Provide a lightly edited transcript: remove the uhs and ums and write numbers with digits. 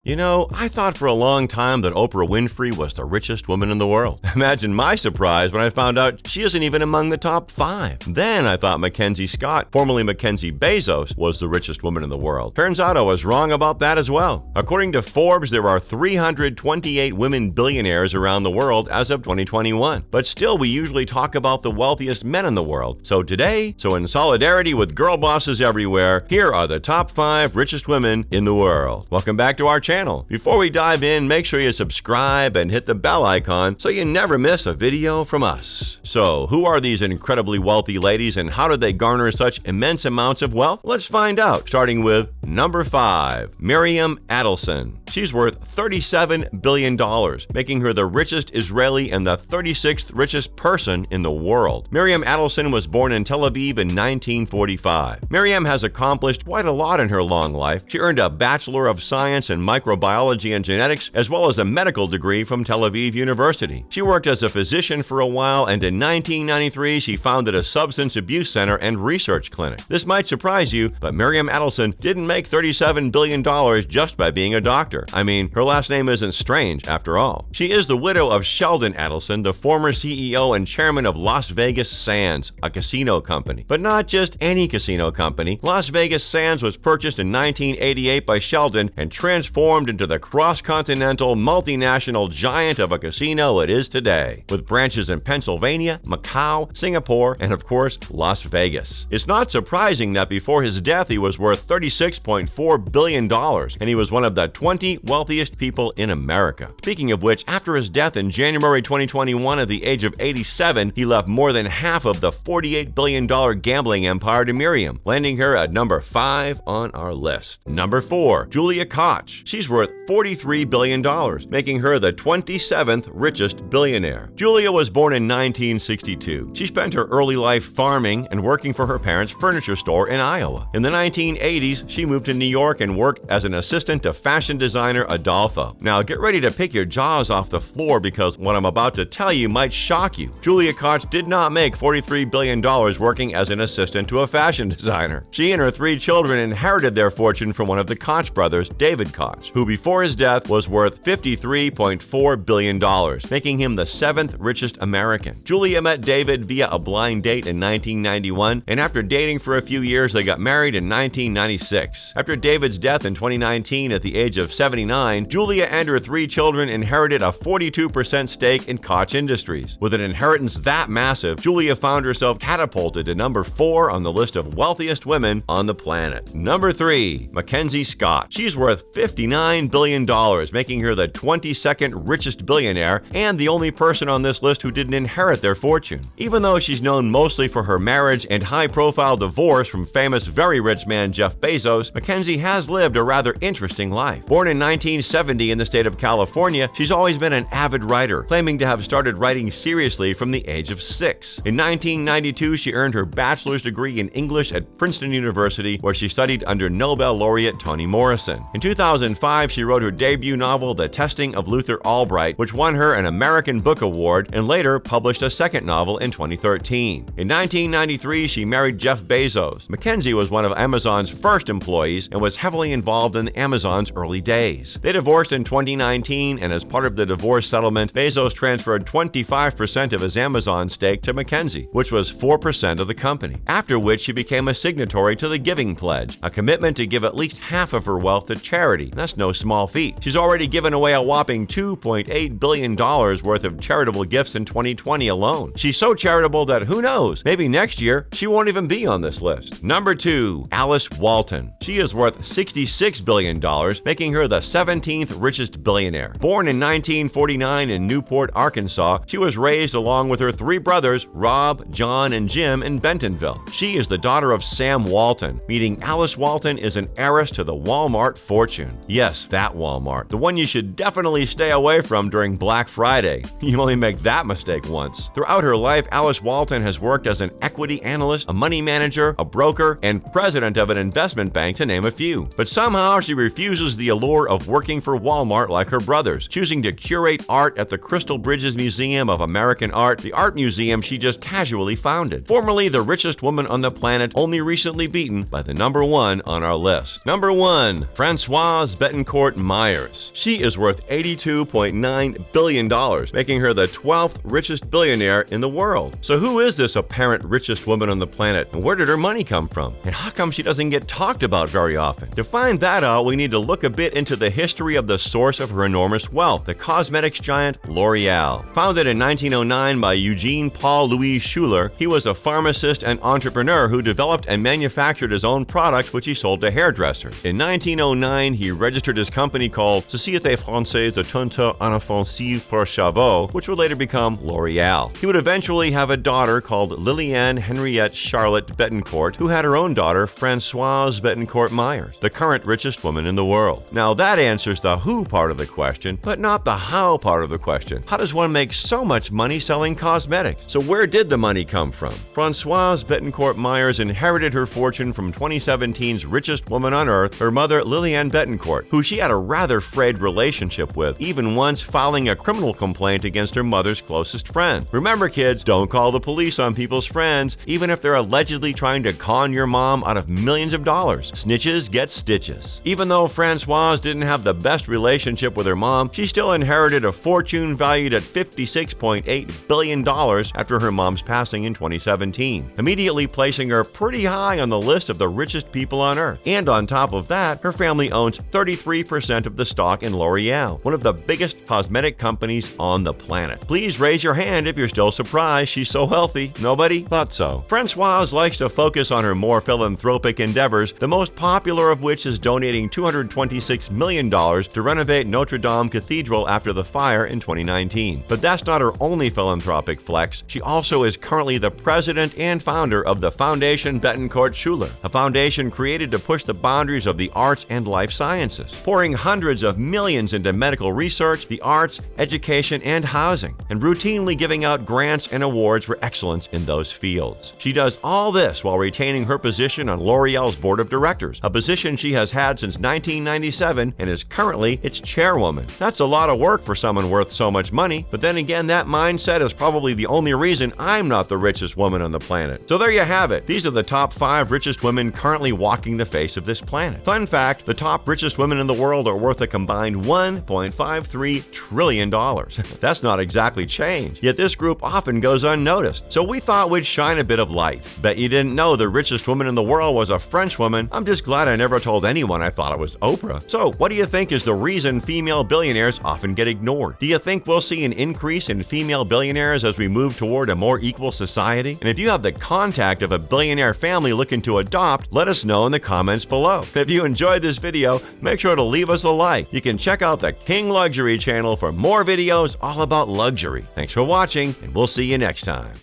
You know, I thought for a long time that Oprah Winfrey was the richest woman in the world. Imagine my surprise when I found out she isn't even among the top 5. Then I thought Mackenzie Scott, formerly Mackenzie Bezos, was the richest woman in the world. Turns out I was wrong about that as well. According to Forbes, there are 328 women billionaires around the world as of 2021. But still, we usually talk about the wealthiest men in the world. So today, in solidarity with girl bosses everywhere, here are the top 5 richest women in the world. Welcome back to our channel. Before we dive in, make sure you subscribe and hit the bell icon so you never miss a video from us. So, who are these incredibly wealthy ladies and how did they garner such immense amounts of wealth? Let's find out, starting with number 5, Miriam Adelson. She's worth $37 billion, making her the richest Israeli and the 36th richest person in the world. Miriam Adelson was born in Tel Aviv in 1945. Miriam has accomplished quite a lot in her long life. She earned a Bachelor of Science in Microbiology and Genetics, as well as a medical degree from Tel Aviv University. She worked as a physician for a while, and in 1993, she founded a substance abuse center and research clinic. This might surprise you, but Miriam Adelson didn't make $37 billion just by being a doctor. I mean, her last name isn't strange, after all. She is the widow of Sheldon Adelson, the former CEO and chairman of Las Vegas Sands, a casino company. But not just any casino company. Las Vegas Sands was purchased in 1988 by Sheldon and transformed into the cross-continental, multinational giant of a casino it is today, with branches in Pennsylvania, Macau, Singapore, and of course, Las Vegas. It's not surprising that before his death, he was worth $36.4 billion, and he was one of the 20 wealthiest people in America. Speaking of which, after his death in January 2021 at the age of 87, he left more than half of the $48 billion gambling empire to Miriam, landing her at number 5 on our list. Number 4, Julia Koch. She's worth $43 billion, making her the 27th richest billionaire. Julia was born in 1962. She spent her early life farming and working for her parents' furniture store in Iowa. In the 1980s, she moved to New York and worked as an assistant to fashion designer Adolfo. Now, get ready to pick your jaws off the floor because what I'm about to tell you might shock you. Julia Koch did not make $43 billion working as an assistant to a fashion designer. She and her 3 children inherited their fortune from one of the Koch brothers, David Koch, who before his death was worth $53.4 billion, making him the 7th richest American. Julia met David via a blind date in 1991, and after dating for a few years, they got married in 1996. After David's death in 2019 at the age of 79, Julia and her 3 children inherited a 42% stake in Koch Industries. With an inheritance that massive, Julia found herself catapulted to number 4 on the list of wealthiest women on the planet. Number 3, Mackenzie Scott. She's worth $59 billion, making her the 22nd richest billionaire and the only person on this list who didn't inherit their fortune. Even though she's known mostly for her marriage and high-profile divorce from famous very rich man Jeff Bezos, Mackenzie has lived a rather interesting life. Born in 1970 in the state of California, she's always been an avid writer, claiming to have started writing seriously from the age of 6. In 1992, she earned her bachelor's degree in English at Princeton University, where she studied under Nobel laureate Toni Morrison. In 2005, she wrote her debut novel, The Testing of Luther Albright, which won her an American Book Award, and later published a second novel in 2013. In 1993, she married Jeff Bezos. Mackenzie was one of Amazon's first employees and was heavily involved in Amazon's early days. They divorced in 2019, and as part of the divorce settlement, Bezos transferred 25% of his Amazon stake to Mackenzie, which was 4% of the company, after which she became a signatory to the Giving Pledge, a commitment to give at least half of her wealth to charity. That's no small feat. She's already given away a whopping $2.8 billion worth of charitable gifts in 2020 alone. She's so charitable that who knows, maybe next year she won't even be on this list. Number 2, Alice Walton. She is worth $66 billion, making her the 17th richest billionaire. Born in 1949 in Newport, Arkansas, she was raised along with her 3 brothers, Rob, John, and Jim, in Bentonville. She is the daughter of Sam Walton, meaning Alice Walton is an heiress to the Walmart fortune. Yes, that Walmart. The one you should definitely stay away from during Black Friday. You only make that mistake once. Throughout her life, Alice Walton has worked as an equity analyst, a money manager, a broker, and president of an investment bank, to name a few. But somehow she refuses the allure of working for Walmart like her brothers, choosing to curate art at the Crystal Bridges Museum of American Art, the art museum she just casually founded. Formerly the richest woman on the planet, only recently beaten by the number 1 on our list. Number 1, Francoise Bettencourt Meyers. She is worth $82.9 billion, making her the 12th richest billionaire in the world. So who is this apparent richest woman on the planet, and where did her money come from? And how come she doesn't get talked about very often? To find that out, we need to look a bit into the history of the source of her enormous wealth, the cosmetics giant L'Oreal. Founded in 1909 by Eugene Paul Louis Schuler, he was a pharmacist and entrepreneur who developed and manufactured his own products, which he sold to hairdressers. In 1909, he registered his company called Société Française de Teinture Inoffensive pour Cheveux, which would later become L'Oreal. He would eventually have a daughter called Liliane Henriette Charlotte Bettencourt, who had her own daughter, Francoise Bettencourt Meyers, the current richest woman in the world. Now that answers the who part of the question, but not the how part of the question. How does one make so much money selling cosmetics? So where did the money come from? Francoise Bettencourt Meyers inherited her fortune from 2017's richest woman on earth, her mother Liliane Bettencourt, who she had a rather frayed relationship with, even once filing a criminal complaint against her mother's closest friend. Remember kids, don't call the police on people's friends, even if they're allegedly trying to con your mom out of millions of dollars. Snitches get stitches. Even though Francoise didn't have the best relationship with her mom, she still inherited a fortune valued at $56.8 billion after her mom's passing in 2017, immediately placing her pretty high on the list of the richest people on earth. And on top of that, her family owns 33% of the stock in L'Oreal, one of the biggest cosmetic companies on the planet. Please raise your hand if you're still surprised she's so wealthy. Nobody? Thought so. Francoise likes to focus on her more philanthropic endeavors, the most popular of which is donating $226 million to renovate Notre Dame Cathedral after the fire in 2019. But that's not her only philanthropic flex. She also is currently the president and founder of the Foundation Bettencourt Schuler, a foundation created to push the boundaries of the arts and life sciences, pouring hundreds of millions into medical research, the arts, education, and housing, and routinely giving out grants and awards for excellence in those fields. She does all this while retaining her position on L'Oreal's board of directors, a position she has had since 1997 and is currently its chairwoman. That's a lot of work for someone worth so much money, but then again, that mindset is probably the only reason I'm not the richest woman on the planet. So there you have it. These are the top 5 richest women currently walking the face of this planet. Fun fact, the top richest women in the world are worth a combined $1.53 trillion. That's not exactly change, yet this group often goes unnoticed. So we thought we'd shine a bit of light. Bet you didn't know the richest woman in the world was a French woman. I'm just glad I never told anyone I thought it was Oprah. So what do you think is the reason female billionaires often get ignored? Do you think we'll see an increase in female billionaires as we move toward a more equal society? And if you have the contact of a billionaire family looking to adopt, let us know in the comments below. If you enjoyed this video, make sure to leave us a like. You can check out the King Luxury channel for more videos all about luxury. Thanks for watching, and we'll see you next time.